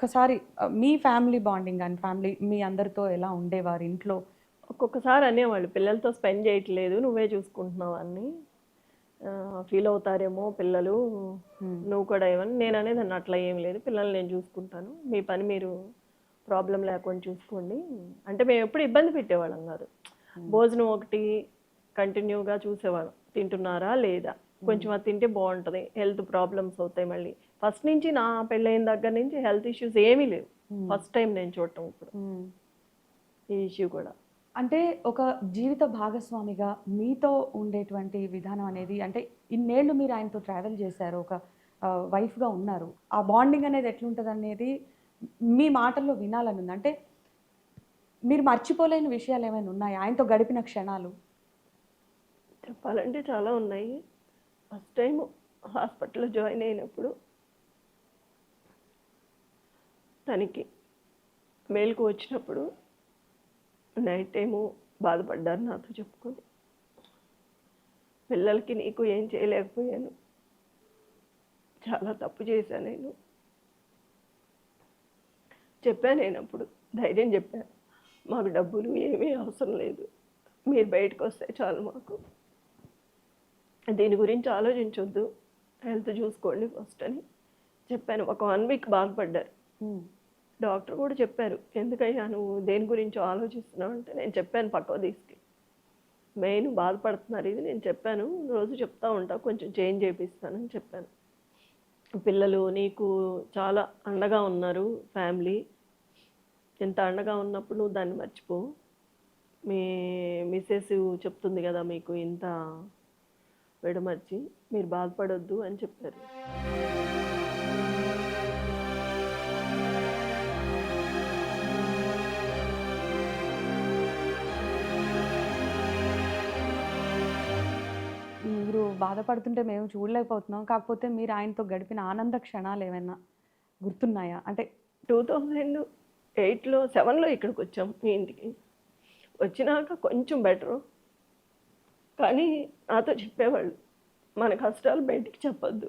ఒక్కసారి మీ family bonding and family మీ అందరితో ఎలా ఉండేవారు ఇంట్లో? ఒక్కొక్కసారి అనేవాళ్ళు, పిల్లలతో స్పెండ్ చేయట్లేదు, నువ్వే చూసుకుంటున్నావు అని. ఫీల్ అవుతారేమో పిల్లలు, నువ్వు కూడా ఏమని. నేను అనేదాన్ని, అట్లా ఏం లేదు, పిల్లల్ని నేను చూసుకుంటాను, మీ పని మీరు ప్రాబ్లం లేకుండా చూసుకోండి. అంటే మేము ఎప్పుడు ఇబ్బంది పెట్టేవాళ్ళం కాదు. భోజనం ఒకటి కంటిన్యూగా చూసేవాళ్ళం, తింటున్నారా లేదా, కొంచెం అది తింటే బాగుంటుంది, హెల్త్ ప్రాబ్లమ్స్ అవుతాయి మళ్ళీ. ఫస్ట్ నుంచి నా పెళ్ళైన దగ్గర నుంచి హెల్త్ ఇష్యూస్ ఏమీ లేవు. ఫస్ట్ టైం నేను చూడటం ఇప్పుడు ఈ ఇష్యూ కూడా. అంటే ఒక జీవిత భాగస్వామిగా మీతో ఉండేటువంటి విధానం అనేది, అంటే ఇన్నేళ్ళు మీరు ఆయనతో ట్రావెల్ చేశారు, ఒక వైఫ్గా ఉన్నారు, ఆ బాండింగ్ అనేది ఎట్లుంటుంది అనేది మీ మాటల్లో వినాలని ఉంది. అంటే మీరు మర్చిపోలేని విషయాలు ఏమైనా ఉన్నాయా ఆయనతో గడిపిన క్షణాలు? చెప్పాలంటే చాలా ఉన్నాయి. ఫస్ట్ టైం హాస్పిటల్లో జాయిన్ అయినప్పుడు తనకి మేలుకు వచ్చినప్పుడు నైట్ టైము బాధపడ్డారు నాతో చెప్పుకొని. పిల్లలకి నీకు ఏం చేయలేకపోయాను, చాలా తప్పు చేశాను నేను చెప్పాను. నేను అప్పుడు ధైర్యం చెప్పాను, మాకు డబ్బులు ఏమీ అవసరం లేదు, మీరు బయటకు వస్తే చాలు, మాకు దీని గురించి ఆలోచించొద్దు, హెల్త్ చూసుకోండి ఫస్ట్ అని చెప్పాను. ఒక 1 వీక్ బాధపడ్డారు. డాక్టర్ కూడా చెప్పారు, ఎందుకయ్యా నువ్వు దేని గురించి ఆలోచిస్తున్నావు అంటే, నేను చెప్పాను పక్కకు తీసుకెళ్ళి, మెయిన్ బాధపడుతున్నారు ఇది నేను చెప్పాను, రోజు చెప్తా ఉంటా, కొంచెం చేంజ్ చేపిస్తానని చెప్పాను. పిల్లలు నీకు చాలా అండగా ఉన్నారు, ఫ్యామిలీ ఇంత అండగా ఉన్నప్పుడు నువ్వు దాన్ని మర్చిపో, మీ మిస్సెస్ చెప్తుంది కదా మీకు ఇంత విడమర్చి, మీరు బాధపడొద్దు అని చెప్పారు. మీరు బాధపడుతుంటే మేము చూడలేకపోతున్నాం, కాకపోతే మీరు ఆయనతో గడిపిన ఆనంద క్షణాలు ఏమైనా గుర్తున్నాయా? అంటే 2008లో 7లో ఇక్కడికి వచ్చాం మీ ఇంటికి. వచ్చినాక కొంచెం బెటరు, కానీ నాతో చెప్పేవాళ్ళు, మన కష్టాలు బయటికి చెప్పొద్దు,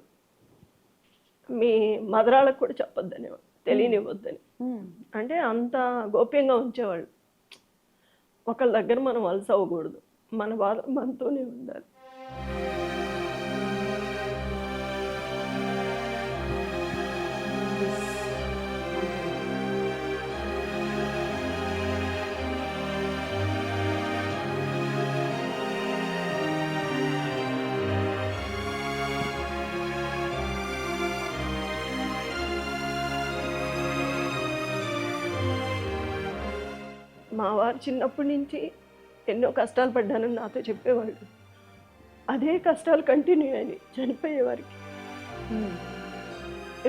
మీ మదరాళ్ళకు కూడా చెప్పొద్దు అనేవాళ్ళు, తెలియనివ్వద్దని. అంటే అంత గోప్యంగా ఉంచేవాళ్ళు. ఒకళ్ళ దగ్గర మనం వలస అవ్వకూడదు, మన బాధ మనతోనే ఉండాలి. మా వారు చిన్నప్పటి నుంచి ఎన్నో కష్టాలు పడ్డానని నాతో చెప్పేవాళ్ళు. అదే కష్టాలు కంటిన్యూ అయినాయి చనిపోయేవారికి,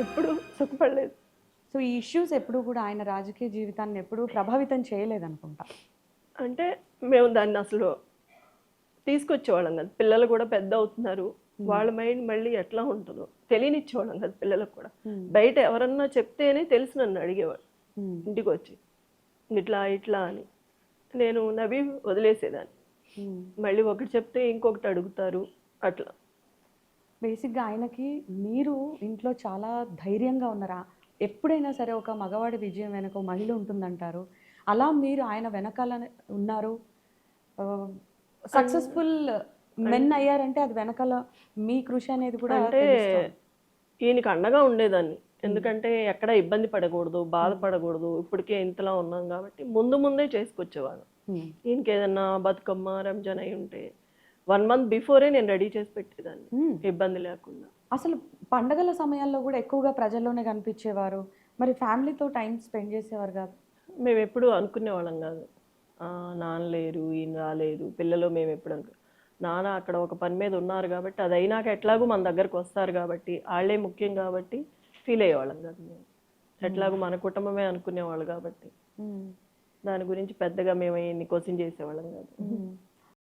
ఎప్పుడు సుఖపడలేదు. సో ఈ ఇష్యూస్ ఎప్పుడు కూడా ఆయన రాజకీయ జీవితాన్ని ఎప్పుడు ప్రభావితం చేయలేదనుకుంటా. అంటే మేము దాన్ని అసలు తీసుకొచ్చేవాళ్ళం కదా, పిల్లలు కూడా పెద్ద అవుతున్నారు, వాళ్ళ మైండ్ మళ్ళీ ఎట్లా ఉంటుందో తెలియనిచ్చేవాళ్ళం కదా పిల్లలకు కూడా. బయట ఎవరన్నా చెప్తేనే తెలిసి నన్ను అడిగేవాళ్ళు ఇంటికి వచ్చి, ఇట్లా ఇట్లా అని. నేను నవ్వి వదిలేసేదాన్ని, మళ్ళీ ఒకటి చెప్తే ఇంకొకటి అడుగుతారు అట్లా. బేసిక్గా ఆయనకి మీరు ఇంట్లో చాలా ధైర్యంగా ఉన్నారా? ఎప్పుడైనా సరే ఒక మగవాడి విజయం వెనక ఒక మహిళ ఉంటుందంటారు, అలా మీరు ఆయన వెనకాల ఉన్నారు, సక్సెస్ఫుల్ మెన్ అయ్యారంటే అది వెనకాల మీ కృషి అనేది కూడా. అంటే ఈయనకి అండగా ఉండేదాన్ని, ఎందుకంటే ఎక్కడ ఇబ్బంది పడకూడదు, బాధపడకూడదు, ఇప్పటికే ఇంతలా ఉన్నాం కాబట్టి ముందే చేసుకొచ్చేవాడు. ఈయనకి ఏదన్నా బతుకమ్మ రంజాన్ అయి ఉంటే 1 month బిఫోరే నేను రెడీ చేసి పెట్టేదాన్ని, ఇబ్బంది లేకుండా. అసలు పండగల సమయాల్లో కూడా ఎక్కువగా ప్రజల్లోనే కనిపించేవారు, మరి ఫ్యామిలీతో టైం స్పెండ్ చేసేవారు కాదు? మేము ఎప్పుడు అనుకునేవాళ్ళం కాదు, నాన్న లేరు, ఈయన రాలేదు, పిల్లలు మేము ఎప్పుడు నాన్న అక్కడ ఒక పని మీద ఉన్నారు కాబట్టి, అది అయినాక ఎట్లాగూ మన దగ్గరకు వస్తారు కాబట్టి, వాళ్ళే ముఖ్యం కాబట్టి ఫీల్ అయ్యేవాళ్ళం కాదు మేము. ఎట్లాగూ మన కుటుంబమే అనుకునేవాళ్ళు కాబట్టి దాని గురించి పెద్దగా మేము ఇన్ని క్వశ్చన్ చేసేవాళ్ళం కాదు.